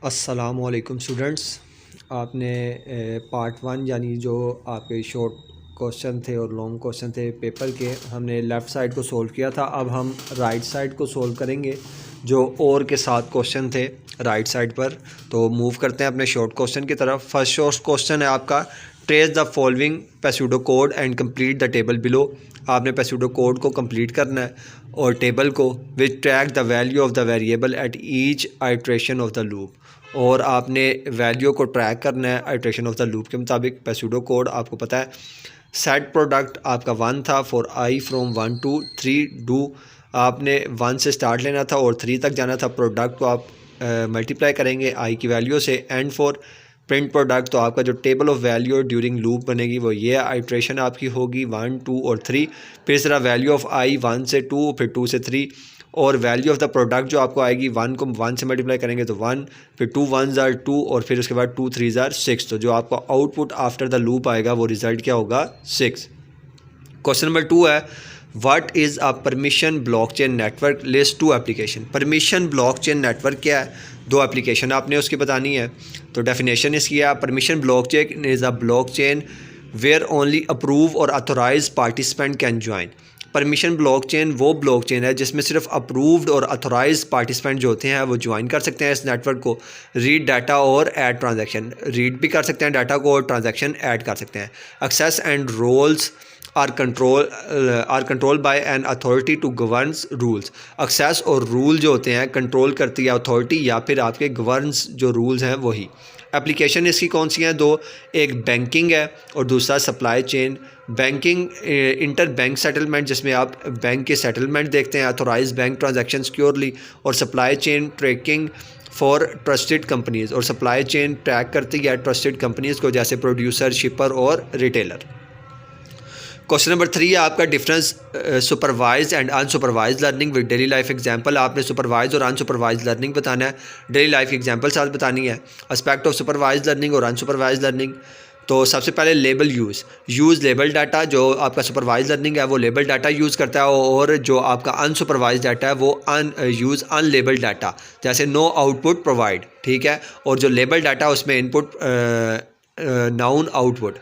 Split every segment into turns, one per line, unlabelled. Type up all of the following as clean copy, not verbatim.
अस्सलामुअलैकुम स्टूडेंट्स। आपने part one यानी जो आपके शॉर्ट क्वेश्चन थे और लॉन्ग क्वेश्चन थे पेपर के, हमने लेफ़्ट साइड को सोल्व किया था। अब हम राइट साइड को सोल्व करेंगे जो और के साथ क्वेश्चन थे राइट साइड पर। तो मूव करते हैं अपने शॉर्ट क्वेश्चन की तरफ। फर्स्ट शॉर्ट क्वेश्चन है आपका, trace the following pseudo code and complete the table below. आपने पेसूडो कोड को कंप्लीट करना है और टेबल को which track the value of the variable at each iteration of the loop, और आपने वैल्यू को ट्रैक करना है आइट्रेशन ऑफ द लूप के मुताबिक। पेसूडो कोड आपको पता है, सेट प्रोडक्ट आपका 1 था for I from 1 to 3 do. आपने 1 से स्टार्ट लेना था और 3 तक जाना था। प्रोडक्ट को आप मल्टीप्लाई करेंगे आई की वैल्यू से। एंड फॉर प्रिंट प्रोडक्ट, तो आपका जो table of value during loop बनेगी वो ये आइट्रेशन आपकी होगी 1, 2 और 3। फिर इस तरह वैल्यू ऑफ आई 1 से 2, फिर 2 से 3, और वैल्यू ऑफ द प्रोडक्ट जो आपको आएगी 1 को 1 से मल्टीप्लाई करेंगे तो 1, फिर 2 1s are 2 और फिर उसके बाद 2 3s are 6। तो जो आपको आउटपुट आफ्टर द लूप आएगा वो रिजल्ट क्या होगा, 6। क्वेश्चन नंबर 2 है, what is a permission blockchain network, list 2 application. Permission blockchain network क्या है, 2 एप्लीकेशन आपने उसकी बतानी है। तो डेफिनेशन इसकी है, permission blockchain is a blockchain where only approve और authorize participant can join. Permission blockchain वो ब्लॉकचेन है जिसमें सिर्फ अप्रूव्ड और अथोराइज पार्टिसिपेंट जो होते हैं वो ज्वाइन कर सकते हैं इस नेटवर्क को। रीड डाटा और ऐड ट्रांजैक्शन, रीड भी कर सकते हैं डाटा को और ट्रांजैक्शन ऐड कर सकते हैं। Access and roles are control by an authority to governs rules. Access और रूल जो होते हैं कंट्रोल करती है अथॉरिटी या फिर आपके गवर्नस जो रूल्स हैं वही। एप्लीकेशन इसकी कौन सी हैं, 2, एक बैंकिंग है और दूसरा supply chain. Banking inter bank settlement, जिसमें आप बैंक के सेटलमेंट देखते हैं, अथोराइज बैंक ट्रांजैक्शन सिक्योरली। और supply chain tracking for trusted companies, और सप्लाई चेन ट्रैक करती है ट्रस्टेड कंपनीज़ को, जैसे प्रोड्यूसर, शिपर और रिटेलर। क्वेश्चन नंबर 3 है आपका, difference supervise and unsupervise learning with daily life example. आपने सुपरवाइज और अनसुपरवाइज लर्निंग बताना है, डेली लाइफ एग्जांपल साथ बतानी है। एस्पेक्ट ऑफ सुपरवाइज लर्निंग और अनसुपरवाइज लर्निंग। तो सबसे पहले लेबल यूज़ लेबल डाटा। जो आपका सुपरवाइज लर्निंग है वो लेबल डाटा यूज़ करता है, और जो आपका अनसुपरवाइज डाटा है वो यूज़ अनलेबल डाटा, जैसे नो आउटपुट प्रोवाइड, ठीक है। और जो लेबल डाटा उसमें इनपुट नाउन आउटपुट।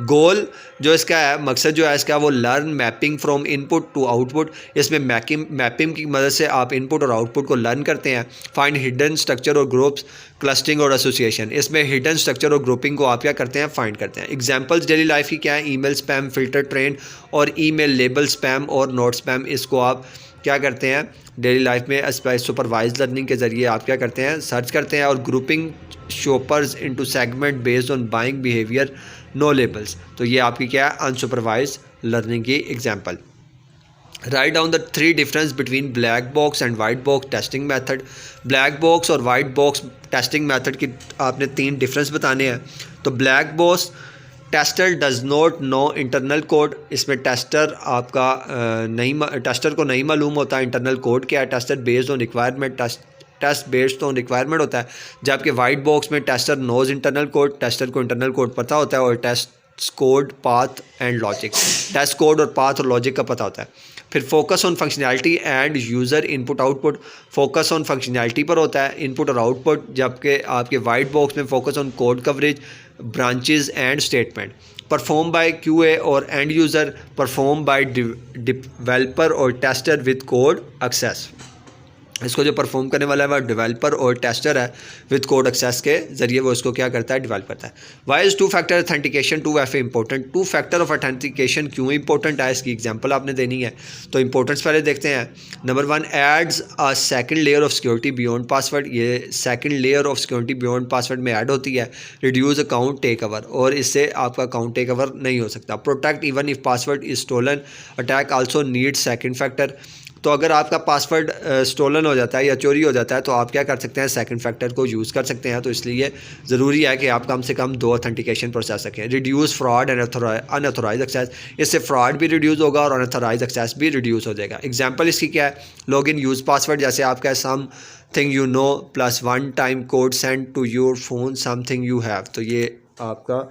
गोल जो इसका है, मकसद जो है इसका, वो learn mapping from input to output. इसमें मैपिंग की मदद से आप इनपुट और आउटपुट को लर्न करते हैं। फाइंड हिडन स्ट्रक्चर और ग्रुप्स, क्लस्टरिंग और एसोसिएशन। इसमें हिडन स्ट्रक्चर और ग्रुपिंग को आप क्या करते हैं, फाइंड करते हैं। एग्जांपल्स डेली लाइफ की क्या है, ईमेल स्पैम फिल्टर ट्रेंड और ईमेल लेबल स्पैम और नोट स्पैम। इसको आप क्या करते हैं डेली लाइफ में सुपरवाइज लर्निंग के ज़रिए आप क्या करते हैं, सर्च करते हैं। और grouping shoppers into segment based on buying behaviour, no labels. तो ये आपकी क्या है, अनसुपरवाइज लर्निंग की example. Write down the 3 difference between black box and white box testing method. Black box और वाइट बॉक्स टेस्टिंग मेथड की आपने 3 difference बताने हैं। तो black box, tester does not know internal code. इसमें टेस्टर आपका tester को नहीं मालूम होता इंटरनल कोड क्या है। Tester based on requirement, test based on requirement होता है। जबकि वाइट बॉक्स में tester knows internal code, tester को इंटरनल कोड पता होता है। और test code, path and logic, test code और पाथ और लॉजिक का पता होता है। फिर focus on functionality and user input output. Focus on functionality पर होता है, इनपुट और आउटपुट, जबकि आपके वाइट बॉक्स में focus on code coverage, branches and statement. Perform by QA और end user, perform by developer और टेस्टर विद कोड एक्सेस। इसको जो परफॉर्म करने वाला है वह डेवलपर और टेस्टर है विद कोड एक्सेस के ज़रिए वो इसको क्या करता है, डेवलप करता है। Why is 2 factor authentication 2FA important. 2 factor of authentication क्यों इंपॉर्टेंट है, इसकी एग्जांपल आपने देनी है। तो इंपॉर्टेंस पहले देखते हैं। Number 1, adds a second layer of security beyond password. ये second layer of security beyond password में ऐड होती है। रिड्यूस अकाउंट टेक ओवर, और इससे आपका अकाउंट टेक ओवर नहीं हो सकता। Protect even if password is stolen. Attack also need second factor. तो अगर आपका पासवर्ड स्टोलन हो जाता है या चोरी हो जाता है तो आप क्या कर सकते हैं, सेकंड फैक्टर को यूज़ कर सकते हैं। तो इसलिए ज़रूरी है कि आप कम से कम 2 ऑथेंटिकेशन प्रोसेस रखें। Reduce fraud and unauthorise access. इससे फ्रॉड भी रिड्यूस होगा और अनऑथोराइज एक्सेस भी रिड्यूस हो जाएगा। एग्जांपल इसकी क्या है, लॉग इन यूज़ पासवर्ड, जैसे आपका something you know +1 time code send to your phone something you have. तो ये आपका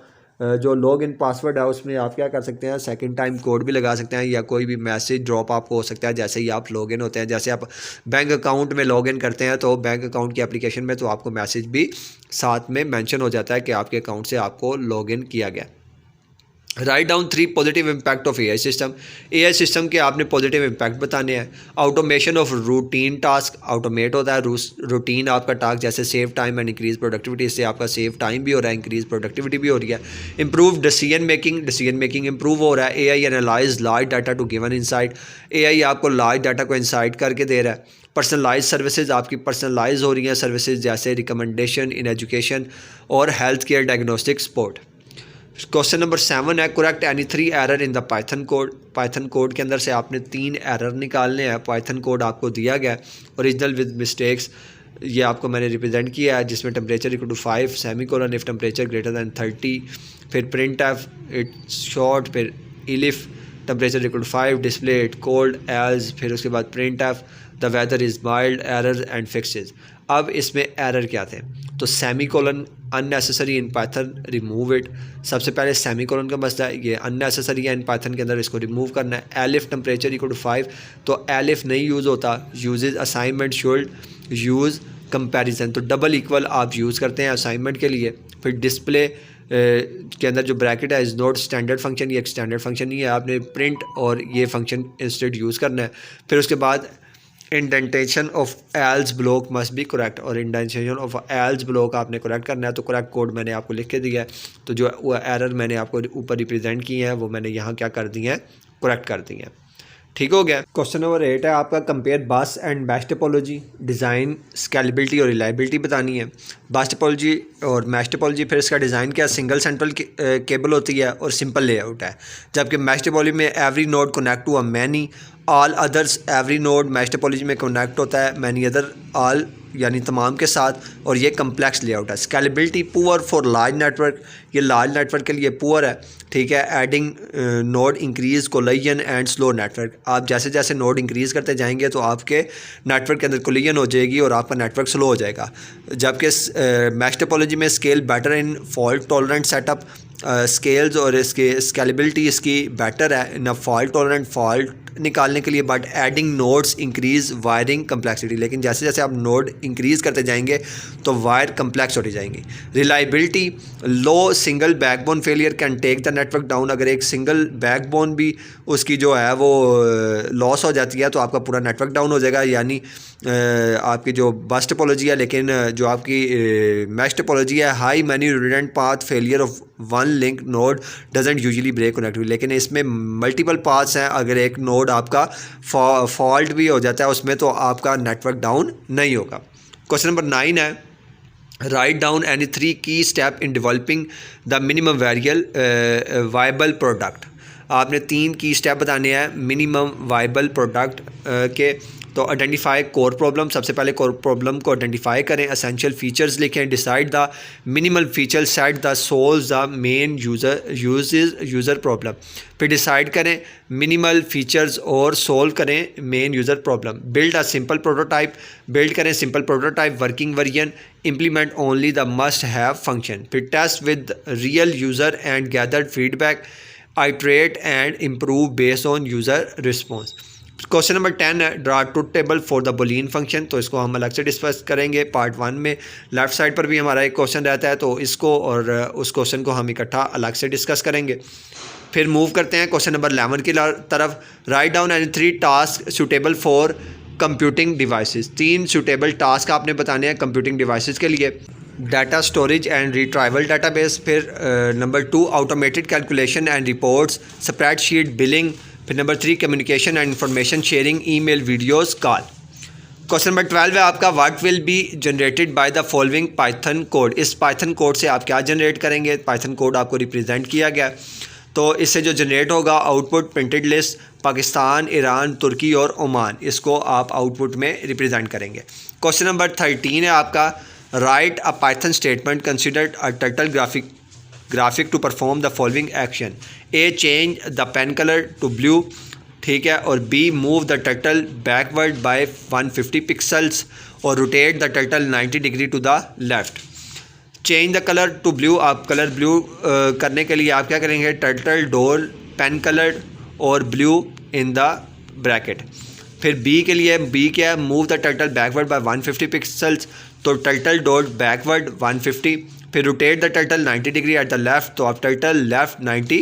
जो लॉग इन पासवर्ड है उसमें आप क्या कर सकते हैं, सेकंड टाइम कोड भी लगा सकते हैं या कोई भी मैसेज ड्रॉप आपको हो सकता है जैसे ही आप लॉग इन होते हैं। जैसे आप बैंक अकाउंट में लॉग इन करते हैं तो बैंक अकाउंट की एप्लीकेशन में तो आपको मैसेज भी साथ में मेंशन हो जाता है कि आपके अकाउंट से आपको लॉग इन किया गया। Write down 3 positive impact of AI system. AI system के आपने पॉजिटिव इम्पैक्ट बताने हैं। Automation of routine task, automate होता है रूटीन आपका टास्क, जैसे save time and increase productivity, इससे आपका सेव टाइम भी हो रहा है, इंक्रीज प्रोडक्टिविटी भी हो रही है। इंप्रूव डिसीजन मेकिंग इंप्रूव हो रहा है। AI analyse large data to given insight, AI आपको लार्ज डाटा को इंसाइट करके दे रहा है। पर्सनलाइज सर्विसेज आपकी पर्सनलाइज हो रही हैं सर्विसेज, जैसे रिकमेंडेशन इन एजुकेशन और health care diagnostic support. Question number 7 है, correct any 3 error in the Python code. Python code के अंदर से आपने 3 एरर निकालने हैं। पाइथन कोड आपको दिया गया है ओरिजिनल विद मिस्टेक्स, ये आपको मैंने रिप्रेजेंट किया है, जिसमें temperature equal to 5 semicolon if temperature greater than 30, फिर प्रिंट एफ इट्स शॉर्ट, फिर elif temperature equal to 5 display it cold edge, फिर उसके बाद print f the weather is mild error and fixes. अब इसमें एरर क्या थे, तो semicolon unnecessary in Python remove it. सबसे पहले सेमीकोलन का मसला है, ये अननेसेसरी है इन पाइथन के अंदर, इसको रिमूव करना है। एलिफ टेम्परेचर इक्वल टू 5, तो एलिफ नहीं यूज़ होता, uses assignment should use comparison, तो डबल इक्वल आप यूज़ करते हैं असाइनमेंट के लिए। फिर डिस्प्ले के अंदर जो ब्रैकेट है इज़ नॉट स्टैंडर्ड फंक्शन, ये एक स्टैंडर्ड फंक्शन नहीं है, आपने प्रिंट और ये फंक्शन इंस्टेड यूज़ करना है। फिर उसके बाद indentation of else block must be correct, और इंडेंटेशन ऑफ एल्स ब्लॉक आपने करेक्ट करना है, तो करेक्ट कोड मैंने आपको लिख के दिया है। तो जो वो एरर मैंने आपको ऊपर रिप्रेजेंट किए हैं वो मैंने यहाँ क्या कर दी हैं, करेक्ट कर दी हैं। ठीक हो गया। क्वेश्चन नंबर 8 है आपका, कंपेयर बस and mesh topology, design scalability और रिलायबिलिटी बतानी है। बस टोपोलॉजी और मैश टोपोलॉजी, फिर इसका डिज़ाइन क्या, सिंगल सेंट्रल केबल होती है और सिंपल लेआउट है, जबकि मैश टोपोलॉजी में every node connect to a many all others, every node mesh topology में कनेक्ट होता है मैनी अदर ऑल यानी तमाम के साथ, और ये कम्प्लेक्स लेआउट है। Scalability poor for large network, ये लार्ज नेटवर्क के लिए पुअर है, ठीक है। Adding node increase collision and slow network, आप जैसे जैसे नोड इंक्रीज़ करते जाएंगे तो आपके नेटवर्क के अंदर कोलिजन हो जाएगी और आपका नेटवर्क स्लो हो जाएगा। जबकि मैश टोपोलॉजी में scale better in fault tolerant setup, scales और इसके स्केलेबिलिटी इसकी बेटर है ना फॉल्ट टॉलरेंट फॉल्ट निकालने के लिए, but adding nodes increase wiring complexity, लेकिन जैसे जैसे आप नोड इंक्रीज़ करते जाएंगे तो वायर कम्प्लेक्स होती जाएंगी। Reliability low, single backbone failure can take the network down, अगर एक सिंगल बैकबोन भी उसकी जो है वो लॉस हो जाती है तो आपका पूरा नेटवर्क डाउन हो जाएगा। यानी आपकी जो बस टोपोलॉजी है, लेकिन जो आपकी मैश टोपोलॉजी है, high many redundant path failure of one link node doesn't usually break connectivity, लेकिन इसमें मल्टीपल पाथ्स हैं, अगर एक नोड आपका फॉल्ट भी हो जाता है उसमें तो आपका नेटवर्क डाउन नहीं होगा। क्वेश्चन नंबर 9 है, राइट डाउन एनी 3 की step in developing the minimum viable product. आपने 3 की स्टेप बताने हैं मिनिमम वायबल प्रोडक्ट के। तो आइडेंटिफाई कोर प्रॉब्लम, सबसे पहले कोर प्रॉब्लम को आइडेंटिफाई करें, एसेंशियल फीचर्स लिखें, decide the minimal feature, set the solve the main user problem, फिर डिसाइड करें मिनिमल फीचर्स और सोल्व करें main user problem. Build a simple prototype, build करें simple prototype working version, implement only the must have function, फिर test with real user and gathered feedback, iterate and improve based on user response. Question number 10 है, draw truth table for the Boolean function, तो इसको हम अलग से discuss करेंगे part 1 में। Left side पर भी हमारा एक क्वेश्चन रहता है तो इसको और उस क्वेश्चन को हम इकट्ठा अलग से डिस्कस करेंगे। फिर मूव करते हैं क्वेश्चन नंबर 11 की तरफ। Write down any 3 task suitable for computing devices, 3 suitable task आपने बताने हैं कंप्यूटिंग डिवाइसेस के लिए। Data storage and retrieval database, फिर number 2 automated calculation and reports, spreadsheet billing, फिर number 3 communication and information sharing, email, videos, call. Question number 12 है आपका, what will be generated by the following Python code. इस Python code से आप क्या generate करेंगे, Python code आपको represent किया गया, तो इससे जो जनरेट होगा output printed list Pakistan, Iran, तुर्की और ओमान, इसको आप आउटपुट में रिप्रेजेंट करेंगे। क्वेश्चन नंबर 13 है आपका, write a Python statement considered a turtle graphic to perform the following action. A change the pen colour to blue, ठीक है, और B move the turtle backward by 150 pixels, और rotate the turtle 90 degree to the left. Change the colour to blue, आप colour blue करने के लिए आप क्या करेंगे, टर्टल डोर पेन कलर्ड और ब्लू इन द ब्रैकेट। फिर बी के लिए, बी क्या है, move the turtle backward by 150 pixels, तो टर्टल डॉट बैकवर्ड 150। फिर rotate the turtle 90 degree at the left, तो आप टर्टल लेफ्ट 90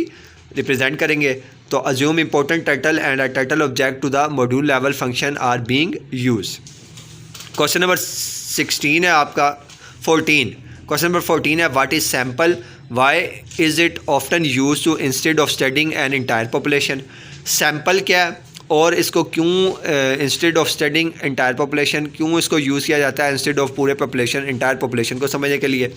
रिप्रेजेंट करेंगे। तो assume important turtle and a turtle object to the module level function are being use. Question number 16 है आपका 14। Question number 14 है what is sample, why is it often use to instead of studying an entire population. Sample क्या है और इसको क्यों instead of studying entire population क्यों इसको यूज़ किया जाता है इंस्टेड ऑफ पूरे पॉपुलेशन, इंटायर पॉपुलेशन को समझने के लिए।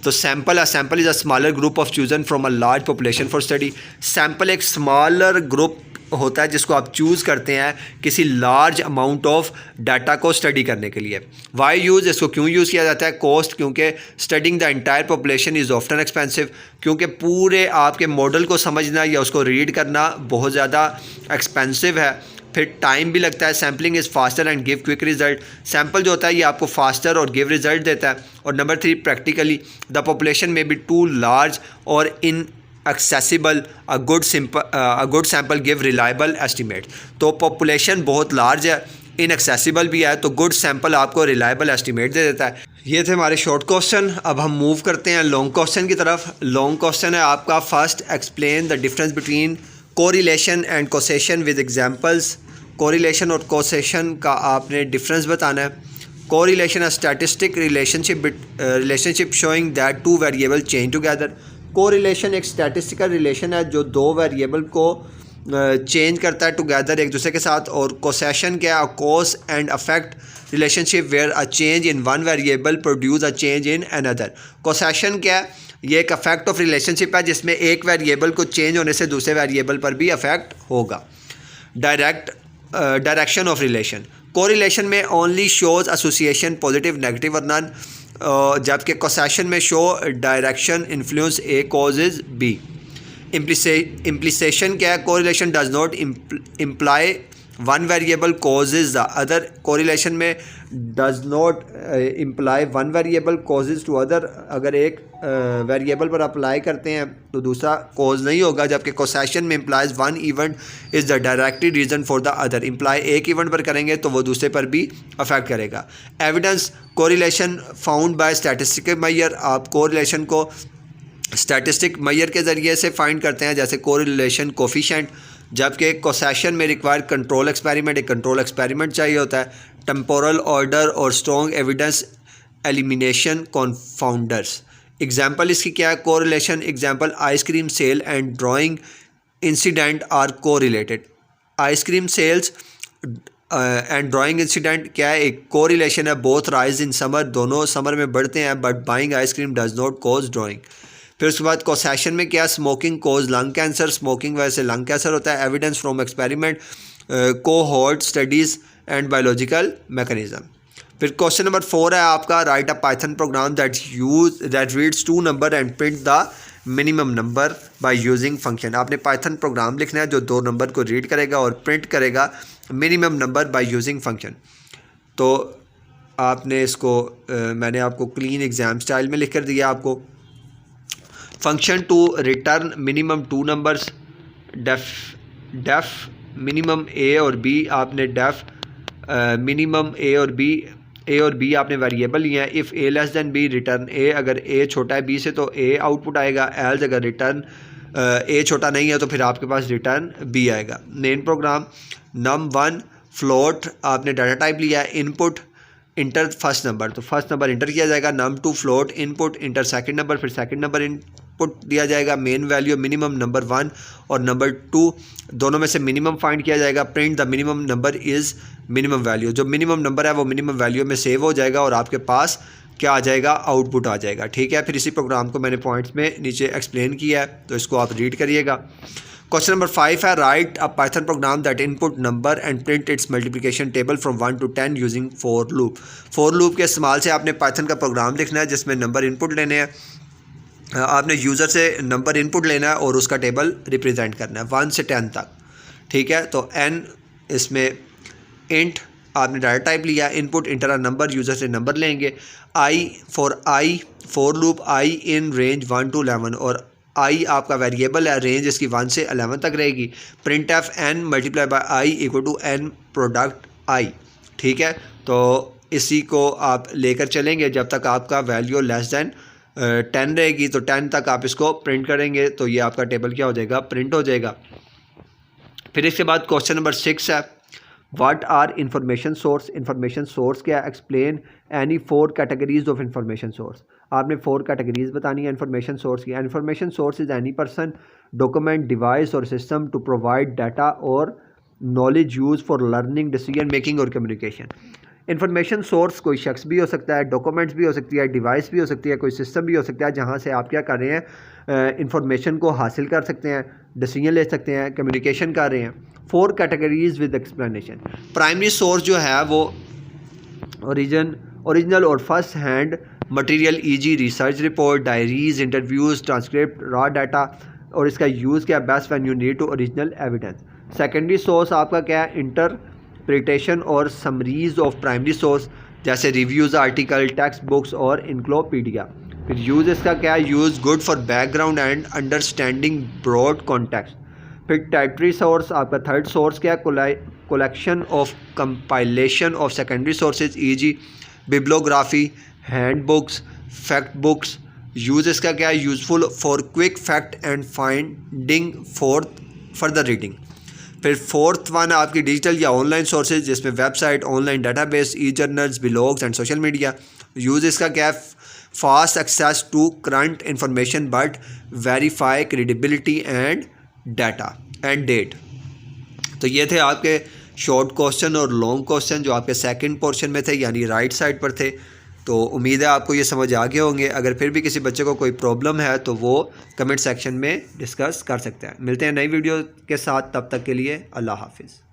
तो sample is a smaller group of chosen from a large population for study. Sample एक स्मॉलर ग्रुप होता है जिसको आप चूज़ करते हैं किसी लार्ज अमाउंट ऑफ डाटा को स्टडी करने के लिए। वाई यूज़, इसको क्यों यूज़ किया जाता है। कॉस्ट, क्योंकि studying the entire population is often expensive, क्योंकि पूरे आपके मॉडल को समझना या उसको रीड करना बहुत ज़्यादा एक्सपेंसिव है। फिर टाइम भी लगता है। Sampling is faster and give quick result. Sample जो होता है ये आपको फास्टर और गिव रिजल्ट देता है। और नंबर 3 प्रैक्टिकली द पॉपुलेशन में बी टू लार्ज और इन accessible, a good sample give reliable estimate। तो पॉपुलेशन बहुत लार्ज है, inaccessible भी है, तो गुड सैम्पल आपको रिलायबल एस्टिमेट दे देता है। ये थे हमारे शॉर्ट क्वेश्चन। अब हम मूव करते हैं लॉन्ग क्वेश्चन की तरफ। लॉन्ग क्वेश्चन है आपका first, explain the difference between correlation and causation with examples. Correlation और कॉसेशन का आपने डिफरेंस बताना है। Correlation a statistic relationship showing that two variable change together. Correlation एक स्टैटिस्टिकल रिलेशन है जो दो वेरिएबल को चेंज करता है टुगेदर एक दूसरे के साथ। और कॉसेशन क्या है, cause and effect relationship where a change in one variable produce a change in another. Causation क्या है, ये एक अफेक्ट ऑफ रिलेशनशिप है जिसमें एक वेरिएबल को चेंज होने से दूसरे वेरिएबल पर भी अफेक्ट होगा। डायरेक्शन ऑफ रिलेशन, कोरिलेशन में only shows association positive negative और नन, जबकि कॉसेशन में show direction influence A causes B. Implication क्या है, correlation does not imply one variable causes the other. Correlation में does not imply one variable causes to other, अगर एक variable पर apply करते हैं तो दूसरा कॉज नहीं होगा। जबकि कॉसेशन में implies one event is the directed reason for the other. Imply एक इवेंट पर करेंगे तो वो दूसरे पर भी अफेक्ट करेगा। Evidence, correlation found by statistical measure, आप कोरिलेशन को स्टैटिस्टिक मेजर के ज़रिए से फाइंड करते हैं जैसे कोरिलेशन कोफिशिएंट। जबकि कॉसेशन में रिक्वायर कंट्रोल एक्सपेरिमेंट, एक कंट्रोल एक्सपेरिमेंट चाहिए होता है। टेम्पोरल ऑर्डर और strong evidence elimination confounders. Example इसकी क्या है, correlation example ice cream sale and drowning incident are correlated. Ice cream sales and drowning incident क्या है, एक कोरिलेशन है। बोथ राइज इन समर, दोनों समर में बढ़ते हैं, but buying ice cream does not cause drowning. फिर उसके बाद कॉसेशन में क्या, smoking cause lung cancer, smoking वजह से लंग कैंसर होता है। Evidence from experiment, cohort studies and biological mechanism. फिर क्वेश्चन नंबर 4 है आपका, write a Python program that reads two number and print the minimum number by using function. आपने Python program लिखना है जो दो नंबर को रीड करेगा और प्रिंट करेगा minimum number by using function. तो आपने इसको मैंने आपको क्लीन एग्जाम स्टाइल में लिख कर दिया आपको। Function to return minimum two numbers, def minimum A और बी। आपने डेफ मिनिमम ए और बी आपने वेरिएबल लिया है। If A less than B return A, अगर ए छोटा है बी से तो ए आउटपुट आएगा। एल्स अगर रिटर्न ए छोटा नहीं है तो फिर आपके पास रिटर्न बी आएगा। मेन प्रोग्राम num1 फ्लोट, आपने डाटा टाइप लिया है। इनपुट इंटर फर्स्ट नंबर, तो फर्स्ट नंबर इंटर किया जाएगा। num2 float input enter second number, फिर सेकंड नंबर इनपुट दिया जाएगा। मेन वैल्यू मिनिमम नंबर 1 और नंबर 2 दोनों में से मिनिमम फाइंड किया जाएगा। Print the minimum number is minimum value, जो मिनिमम नंबर है वो मिनिमम वैल्यू में सेव हो जाएगा और आपके पास क्या आ जाएगा, आउटपुट आ जाएगा। ठीक है, फिर इसी प्रोग्राम को मैंने पॉइंट्स में नीचे एक्सप्लेन किया है तो इसको आप रीड करिएगा। क्वेश्चन नंबर 5 है, right a Python program that input number and print it's multiplication table from 1 to 10 using for loop. For loop के इस्तेमाल से आपने पाइथन का प्रोग्राम लिखना है जिसमें नंबर इनपुट लेने हैं। आपने यूज़र से नंबर इनपुट लेना है और उसका टेबल रिप्रेजेंट करना है 1 से 10 तक। ठीक है, तो n इसमें इंट आपने डाटा टाइप लिया, input enter a number, user से नंबर लेंगे। I for loop I in range 1 to 11 और आई आपका वेरिएबल है, रेंज इसकी 1 से 11 तक रहेगी। Print F N multiply by I equal to N product I. ठीक है, तो इसी को आप लेकर चलेंगे जब तक आपका वैल्यू लेस दैन 10 रहेगी, तो 10 तक आप इसको प्रिंट करेंगे तो ये आपका टेबल क्या हो जाएगा, प्रिंट हो जाएगा। फिर इसके बाद क्वेश्चन नंबर 6 है, what are information source. Information source क्या है, explain any 4 categories of information source. आपने 4 कैटेगरीज बतानी है इंफॉर्मेशन सोर्स की। Information source is any person, document, device और सिस्टम टू प्रोवाइड डाटा और knowledge use for learning, decision making और communication. Information source कोई शख्स भी हो सकता है, डॉक्यूमेंट्स भी हो सकती है, डिवाइस भी हो सकती है, कोई सिस्टम भी हो सकता है जहाँ से आप क्या कर रहे हैं, इंफॉर्मेशन को हासिल कर सकते हैं, डिसीजन ले सकते हैं, कम्युनिकेशन कर रहे हैं। 4 categories with explanation. Primary source जो है वो ओरिजिनल और first hand material, eg research report, diaries, interviews, transcript, raw data, और इसका यूज़ क्या, best when you need to original evidence. Secondary source आपका क्या है, इंटरप्रिटेशन और समरीज ऑफ प्राइमरी सोर्स, जैसे रिव्यूज़, आर्टिकल, टेक्स्ट बुक्स और इनक्लोपीडिया। फिर यूज़ इसका क्या है, use good for background and understanding broad context. फिर टर्टरी सोर्स आपका थर्ड सोर्स क्या है, collection of compilation of secondary sources, eg. Bibliography, hand books, fact books. Use इसका क्या है, useful for quick fact and finding for further reading. फिर fourth one आपकी digital या ऑनलाइन सोर्सेज, जिसमें website, online database, e journals, blogs and social media. Use इसका क्या है, fast access to current information but verify credibility and data and date. तो ये थे आपके शॉर्ट क्वेश्चन और लॉन्ग क्वेश्चन जो आपके सेकंड पोर्शन में थे, यानी राइट साइड पर थे। तो उम्मीद है आपको ये समझ आ गए होंगे। अगर फिर भी किसी बच्चे को कोई प्रॉब्लम है तो वो कमेंट सेक्शन में डिस्कस कर सकते हैं। मिलते हैं नई वीडियो के साथ, तब तक के लिए अल्लाह हाफिज़।